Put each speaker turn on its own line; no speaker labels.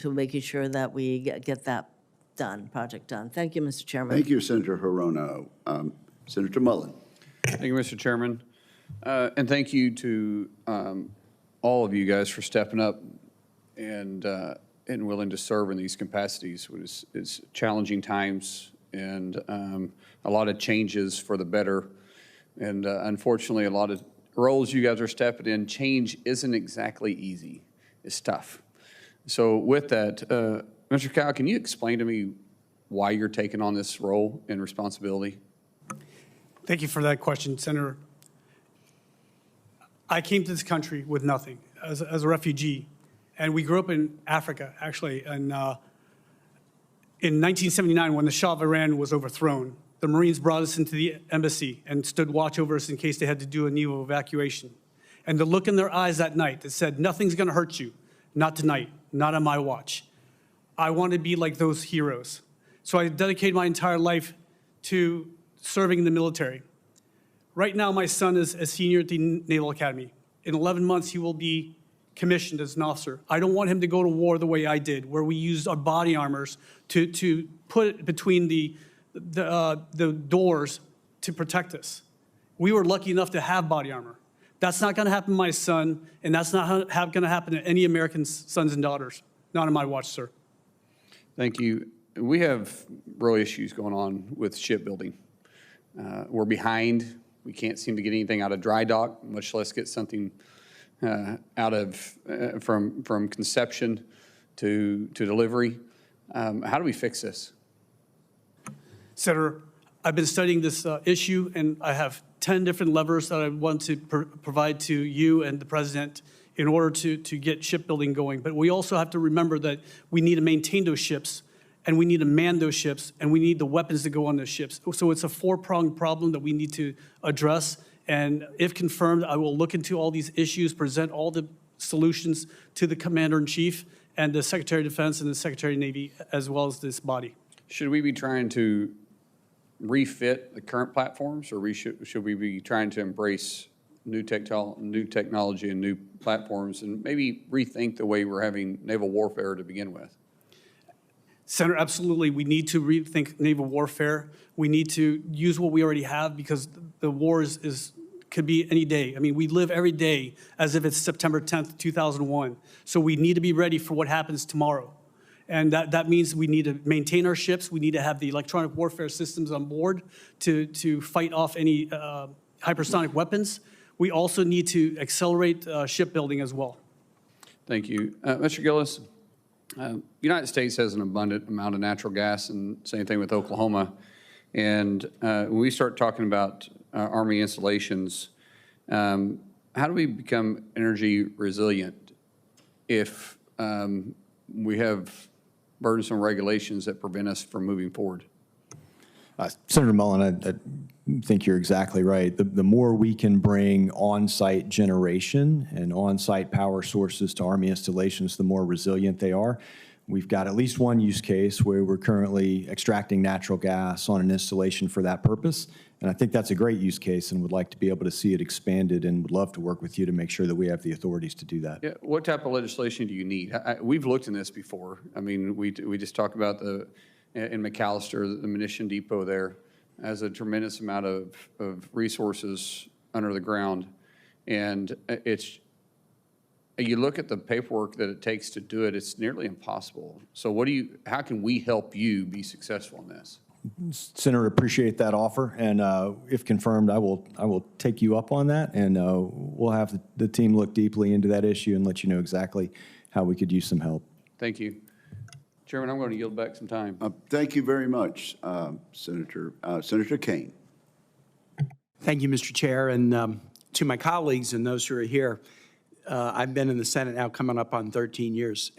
to making sure that we get that project done. Thank you, Mr. Chairman.
Thank you, Senator Hirono. Senator Mullin.
Thank you, Mr. Chairman. And thank you to all of you guys for stepping up and willing to serve in these capacities. It's challenging times and a lot of changes for the better. And unfortunately, a lot of roles you guys are stepping in, change isn't exactly easy. It's tough. So with that, Mr. Kyle, can you explain to me why you're taking on this role and responsibility?
Thank you for that question, Senator. I came to this country with nothing as a refugee, and we grew up in Africa, actually. And in 1979, when the Shah of Iran was overthrown, the Marines brought us into the embassy and stood watch over us in case they had to do a naval evacuation. And the look in their eyes that night that said, nothing's going to hurt you, not tonight, not on my watch. I want to be like those heroes. So I dedicated my entire life to serving in the military. Right now, my son is a senior at the Naval Academy. In 11 months, he will be commissioned as an officer. I don't want him to go to war the way I did, where we used our body armors to put it between the doors to protect us. We were lucky enough to have body armor. That's not going to happen to my son, and that's not going to happen to any American sons and daughters. Not on my watch, sir.
Thank you. We have real issues going on with shipbuilding. We're behind. We can't seem to get anything out of dry dock, much less get something out of from conception to delivery. How do we fix this?
Senator, I've been studying this issue, and I have 10 different levers that I want to provide to you and the President in order to get shipbuilding going. But we also have to remember that we need to maintain those ships, and we need to man those ships, and we need the weapons to go on those ships. So it's a four-pronged problem that we need to address. And if confirmed, I will look into all these issues, present all the solutions to the Commander-in-Chief and the Secretary of Defense and the Secretary of Navy, as well as this body.
Should we be trying to refit the current platforms, or should we be trying to embrace new technology and new platforms and maybe rethink the way we're having naval warfare to begin with?
Senator, absolutely. We need to rethink naval warfare. We need to use what we already have, because the war could be any day. I mean, we live every day as if it's September 10th, 2001. So we need to be ready for what happens tomorrow. And that means we need to maintain our ships. We need to have the electronic warfare systems on board to fight off any hypersonic weapons. We also need to accelerate shipbuilding as well.
Thank you. Mr. Gillis, the United States has an abundant amount of natural gas, and same thing with Oklahoma. And when we start talking about Army installations, how do we become energy resilient if we have burdensome regulations that prevent us from moving forward?
Senator Mullin, I think you're exactly right. The more we can bring on-site generation and on-site power sources to Army installations, the more resilient they are. We've got at least one use case where we're currently extracting natural gas on an installation for that purpose. And I think that's a great use case and would like to be able to see it expanded, and would love to work with you to make sure that we have the authorities to do that. Yeah,
what type of legislation do you need? We've looked in this before. I mean, we just talked about in McAllister, the munition depot there has a tremendous amount of resources under the ground. And you look at the paperwork that it takes to do it, it's nearly impossible. So how can we help you be successful in this?
Senator, appreciate that offer, and if confirmed, I will take you up on that, and we'll have the team look deeply into that issue and let you know exactly how we could use some help.
Thank you. Chairman, I'm going to yield back some time.
Thank you very much, Senator. Senator Kane.
Thank you, Mr. Chair, and to my colleagues and those who are here, I've been in the Senate now coming up on 13 years. And